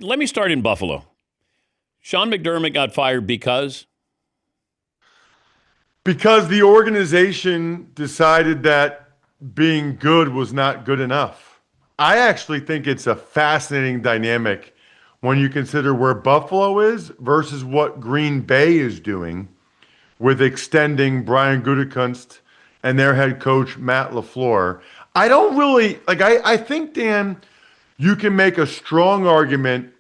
Let me start in Buffalo. Sean McDermott got fired because the organization decided that being good was not good enough. I actually think it's a fascinating dynamic when you consider where Buffalo is versus what Green Bay is doing with extending Brian Gutekunst and their head coach Matt LaFleur. I don't really like. I think, Dan, you can make a strong argument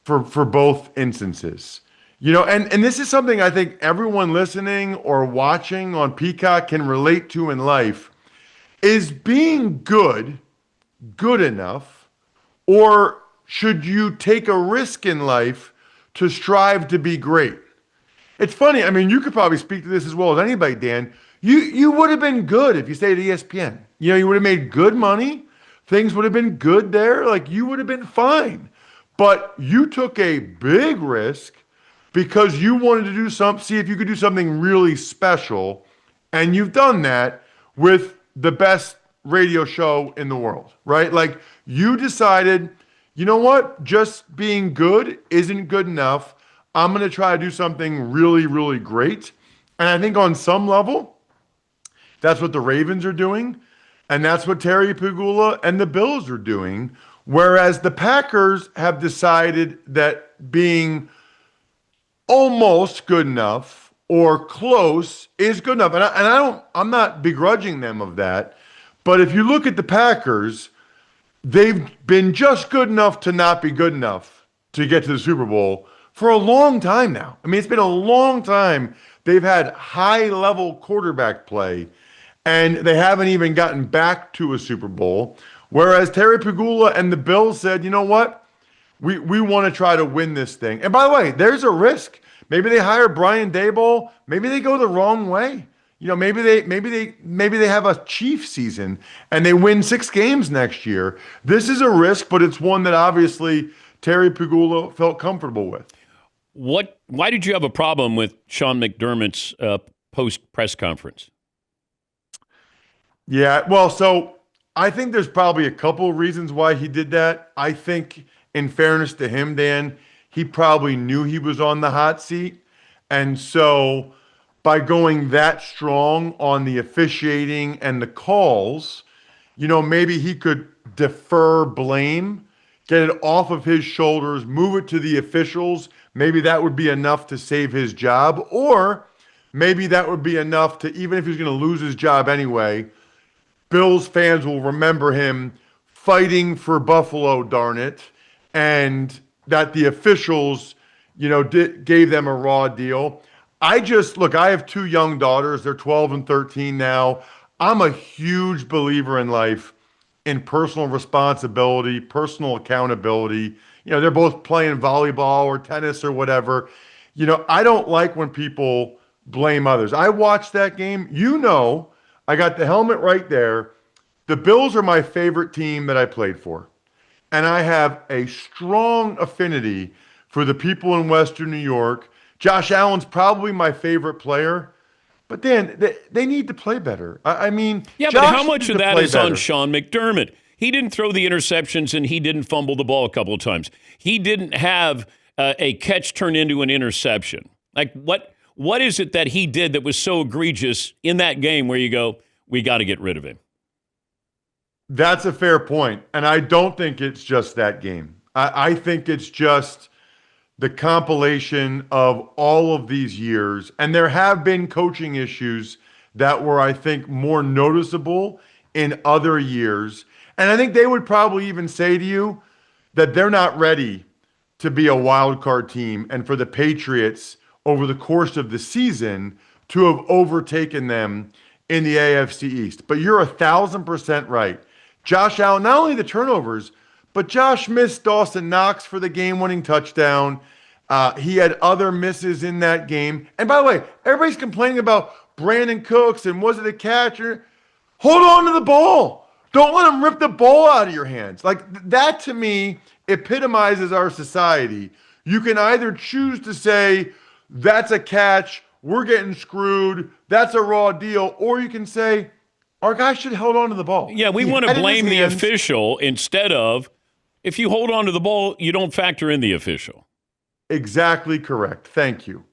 for both instances. And this is something I think everyone listening or watching on Peacock can relate to in life. Is being good enough, or should you take a risk in life to strive to be great? It's funny. I mean, you could probably speak to this as well as anybody, Dan. You would have been good if you stayed at ESPN. You would have made good money. Things would have been good there. Like, you would have been fine. But you took a big risk because you wanted to see if you could do something really special. And you've done that with the best radio show in the world, right? Like, you decided, you know what? Just being good isn't good enough. I'm going to try to do something really, really great. And I think on some level, that's what the Ravens are doing. And that's what Terry Pagula and the Bills are doing. Whereas the Packers have decided that being almost good enough or close is good enough. I'm not begrudging them of that. But if you look at the Packers, they've been just good enough to not be good enough to get to the Super Bowl for a long time now. I mean, it's been a long time. They've had high-level quarterback play, and they haven't even gotten back to a Super Bowl. Whereas Terry Pagula and the Bills said, you know what? We want to try to win this thing. And by the way, there's a risk. Maybe they hire Brian Daboll. Maybe they go the wrong way. Maybe they have a Chief season and they win 6 games next year. This is a risk, but it's one that obviously Terry Pagula felt comfortable with. Why did you have a problem with Sean McDermott's post press conference? Yeah, well, so I think there's probably a couple of reasons why he did that. I think, in fairness to him, Dan, he probably knew he was on the hot seat. And so by going that strong on the officiating and the calls, maybe he could defer blame, get it off of his shoulders, move it to the officials. Maybe that would be enough to save his job. Or maybe that would be enough to, even if he's going to lose his job anyway, Bills fans will remember him fighting for Buffalo, darn it, and that the officials, gave them a raw deal. I have 2 young daughters. They're 12 and 13 now. I'm a huge believer in life, in personal responsibility, personal accountability. They're both playing volleyball or tennis or whatever. I don't like when people blame others. I watched that game. I got the helmet right there. The Bills are my favorite team that I played for. And I have a strong affinity for the people in Western New York. Josh Allen's probably my favorite player. But Dan, they need to play better. I mean, yeah, Josh but how much of that is better on Sean McDermott? He didn't throw the interceptions and he didn't fumble the ball a couple of times. He didn't have a catch turn into an interception. Like, what is it that he did that was so egregious in that game where you go, we got to get rid of him? That's a fair point. And I don't think it's just that game. I think it's just the compilation of all of these years. And there have been coaching issues that were, I think, more noticeable in other years. And I think they would probably even say to you that they're not ready to be a wild card team and for the Patriots over the course of the season to have overtaken them in the AFC East. But you're 1,000% right. Josh Allen, not only the turnovers, but Josh missed Dawson Knox for the game-winning touchdown. He had other misses in that game. And by the way, everybody's complaining about Brandon Cooks and was it a catch? Hold on to the ball. Don't let him rip the ball out of your hands. Like, that to me epitomizes our society. You can either choose to say, that's a catch, we're getting screwed, that's a raw deal, or you can say, our guy should have held on to the ball. Yeah, we want to blame the official instead of If you hold on to the ball, you don't factor in the official. Exactly correct. Thank you.